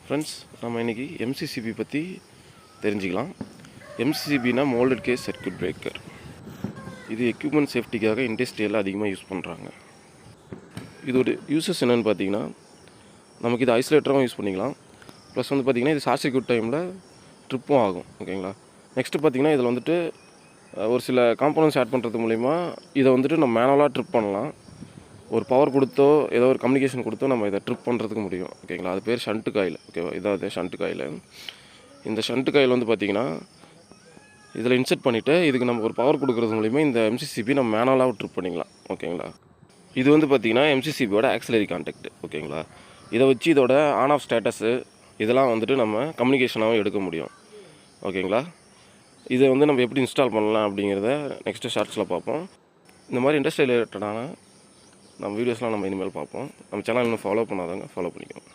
Friends, நம்ம இன்றைக்கி MCCB பற்றி தெரிஞ்சுக்கலாம். எம்சிசிபினா மோல்டட் கேஸ் சர்க்யூட் பிரேக்கர். இது எக்யூப்மெண்ட் சேஃப்டிக்காக இண்டஸ்ட்ரியலில் அதிகமாக யூஸ் பண்ணுறாங்க. இதோட யூசஸ் என்னென்னு பார்த்தீங்கன்னா, நமக்கு இது ஐசோலேட்டராகவும் யூஸ் பண்ணிக்கலாம். ப்ளஸ் வந்து பார்த்திங்கன்னா இது ஷார்ட் சர்க்யூட் டைமில் ட்ரிப்பும் ஆகும். ஓகேங்களா. நெக்ஸ்ட்டு பார்த்திங்கன்னா இதில் வந்துட்டு ஒரு சில காம்போனன்ட்ஸ் ஆட் பண்ணுறது மூலிமா இதை வந்துட்டு நம்ம மேனுவலாக ட்ரிப் பண்ணலாம். ஒரு பவர் கொடுத்தோ ஏதோ ஒரு கம்யூனிகேஷன் கொடுத்தோ நம்ம இதை ட்ரிப் பண்ணுறதுக்கு முடியும். ஓகேங்களா. அது பேர் ஷண்ட் காயில். ஓகேவா. இதாவது ஷண்ட் காயில். இந்த ஷண்ட் காயில் வந்து பார்த்திங்கன்னா இதில் இன்செர்ட் பண்ணிவிட்டு இதுக்கு நம்ம ஒரு பவர் கொடுக்குறது மூலிமா இந்த எம்சிசிபி நம்ம மேனுவலாக ட்ரிப் பண்ணிக்கலாம். ஓகேங்களா. இது வந்து பார்த்திங்கன்னா எம்சிசிபியோட ஆக்சிலரி கான்டாக்ட். ஓகேங்களா. இதை வச்சு இதோட ஆன் ஆஃப் ஸ்டேட்டஸு இதெல்லாம் வந்துட்டு நம்ம கம்யூனிகேஷனாகவும் எடுக்க முடியும். ஓகேங்களா. இதை வந்து நம்ம எப்படி இன்ஸ்டால் பண்ணலாம் அப்படிங்கிறத நெக்ஸ்ட்டு ஷார்ட்ஸில் பார்ப்போம். இந்த மாதிரி இண்டஸ்ட்ரியல் ரிலேட்டடான நம்ம வீடியோஸ்லாம் நம்ம இனிமேல் பார்ப்போம். நம்ம சேனல் இன்னும் ஃபாலோ பண்ணாதவங்க ஃபாலோ பண்ணிக்கோங்க.